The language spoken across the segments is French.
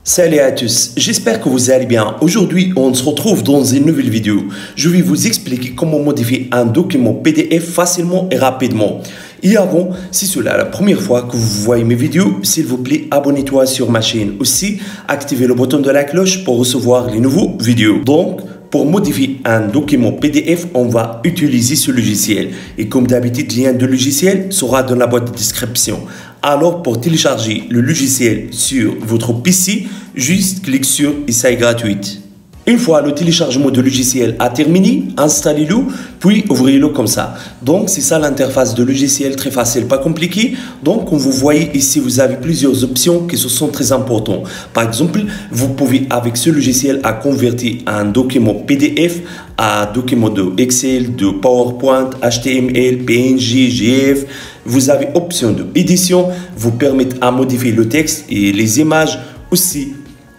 Salut à tous, j'espère que vous allez bien. Aujourd'hui, on se retrouve dans une nouvelle vidéo. Je vais vous expliquer comment modifier un document PDF facilement et rapidement. Et avant, si c'est la première fois que vous voyez mes vidéos, s'il vous plaît, abonnez-toi sur ma chaîne. Aussi, activez le bouton de la cloche pour recevoir les nouveaux vidéos. Donc, pour modifier un document PDF, on va utiliser ce logiciel. Et comme d'habitude, le lien de logiciel sera dans la boîte de description. Alors, pour télécharger le logiciel sur votre PC, juste cliquez sur « Essai gratuit ». Une fois le téléchargement du logiciel a terminé, installez-le, puis ouvrez-le comme ça. Donc, c'est ça l'interface de logiciel, très facile, pas compliqué. Donc, comme vous voyez ici, vous avez plusieurs options qui sont très importantes. Par exemple, vous pouvez avec ce logiciel à convertir un document PDF à document de Excel, de PowerPoint, HTML, PNG, GIF. Vous avez option d'édition, vous permettre à modifier le texte et les images aussi.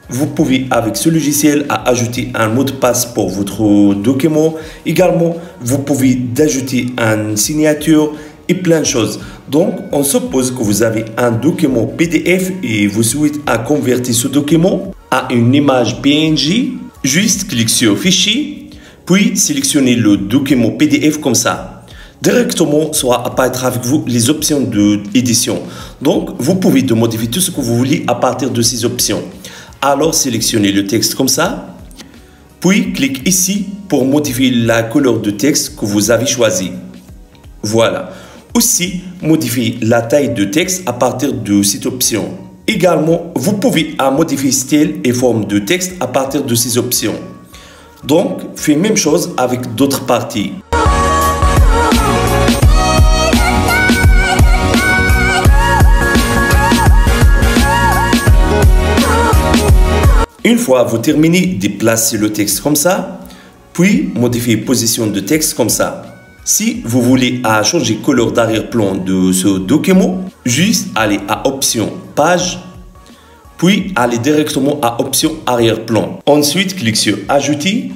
Vous pouvez avec ce logiciel à ajouter un mot de passe pour votre document. Également, vous pouvez ajouter une signature et plein de choses. Donc, on suppose que vous avez un document PDF et vous souhaitez à convertir ce document à une image PNG. Juste cliquez sur Fichier, puis sélectionnez le document PDF comme ça. Directement, soit apparaître avec vous les options d'édition. Donc, vous pouvez modifier tout ce que vous voulez à partir de ces options. Alors, sélectionnez le texte comme ça, puis cliquez ici pour modifier la couleur de texte que vous avez choisi. Voilà. Aussi, modifier la taille de texte à partir de cette option. Également, vous pouvez modifier style et forme de texte à partir de ces options. Donc, faites même chose avec d'autres parties. Une fois vous terminez, déplacez le texte comme ça, puis modifiez position de texte comme ça. Si vous voulez changer couleur d'arrière-plan de ce document, juste allez à option page, puis allez directement à option arrière-plan. Ensuite, cliquez sur ajouter,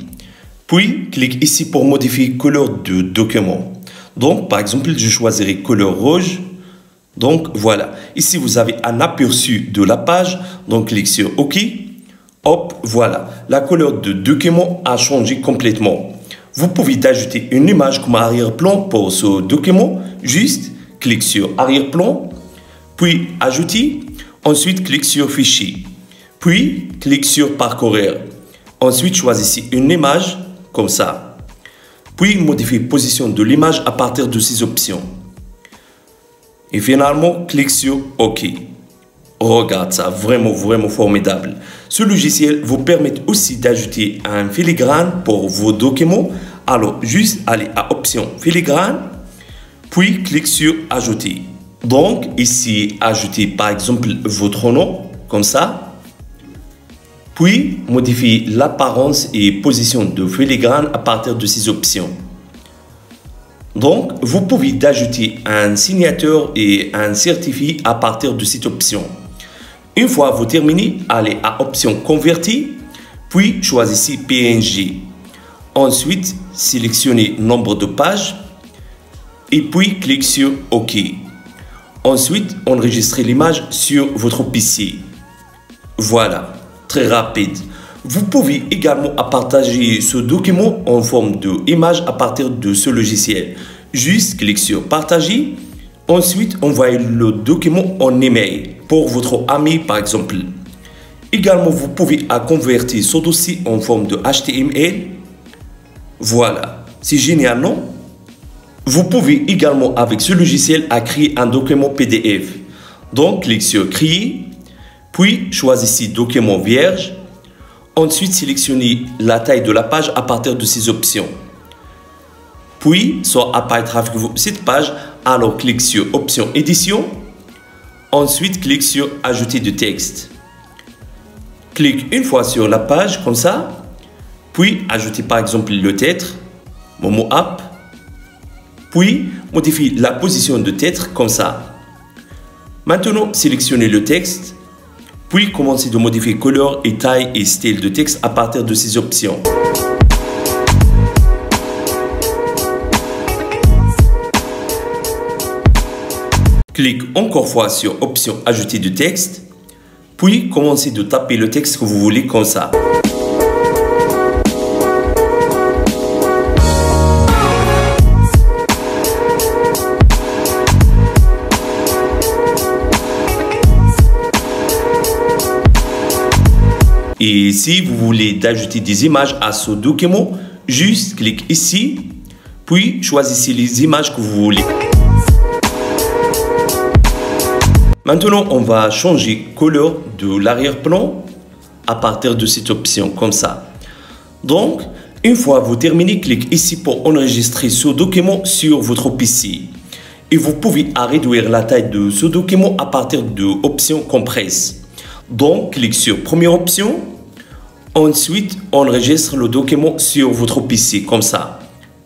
puis cliquez ici pour modifier couleur de document. Donc, par exemple, je choisirai couleur rouge. Donc, voilà. Ici, vous avez un aperçu de la page. Donc, cliquez sur OK. Hop, voilà, la couleur de document a changé complètement. Vous pouvez ajouter une image comme arrière-plan pour ce document. Juste, cliquez sur arrière-plan, puis ajouter. Ensuite, cliquez sur fichier. Puis, cliquez sur parcourir. Ensuite, choisissez une image comme ça. Puis, modifiez position de l'image à partir de ces options. Et finalement, cliquez sur OK. Regarde ça, vraiment formidable. Ce logiciel vous permet aussi d'ajouter un filigrane pour vos documents. Alors, juste allez à option filigrane, puis cliquez sur ajouter. Donc, ici, ajoutez par exemple votre nom, comme ça. Puis, modifiez l'apparence et position de filigrane à partir de ces options. Donc, vous pouvez ajouter un signature et un certifié à partir de cette option. Une fois vous terminez, allez à option convertir, puis choisissez PNG. Ensuite, sélectionnez nombre de pages et puis cliquez sur OK. Ensuite, enregistrez l'image sur votre PC. Voilà, très rapide. Vous pouvez également partager ce document en forme d'image à partir de ce logiciel. Juste cliquez sur partager. Ensuite, envoyez le document en email pour votre ami par exemple. Également, vous pouvez convertir ce dossier en forme de HTML. Voilà, c'est génial, non? Vous pouvez également avec ce logiciel créer un document PDF. Donc, cliquez sur créer, puis choisissez document vierge. Ensuite, sélectionnez la taille de la page à partir de ces options. Puis, soit apparaître avec vous cette page, alors cliquez sur option édition. Ensuite, cliquez sur ajouter du texte. Cliquez une fois sur la page comme ça. Puis, ajoutez par exemple le titre, Momo App. Puis, modifiez la position de titre comme ça. Maintenant, sélectionnez le texte. Puis, commencez de modifier couleur et taille et style de texte à partir de ces options. Clique encore fois sur option ajouter du texte. Puis, commencez de taper le texte que vous voulez comme ça. Et si vous voulez ajouter des images à ce document, juste cliquez ici, puis choisissez les images que vous voulez. Maintenant, on va changer couleur de l'arrière-plan à partir de cette option, comme ça. Donc, une fois vous terminez, cliquez ici pour enregistrer ce document sur votre PC. Et vous pouvez réduire la taille de ce document à partir de l'option compresse. Donc, cliquez sur première option. Ensuite, enregistre le document sur votre PC, comme ça.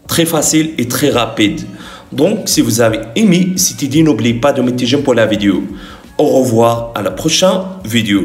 Très facile et très rapide. Donc, si vous avez aimé cette idée, n'oubliez pas de mettre j'aime pour la vidéo. Au revoir à la prochaine vidéo.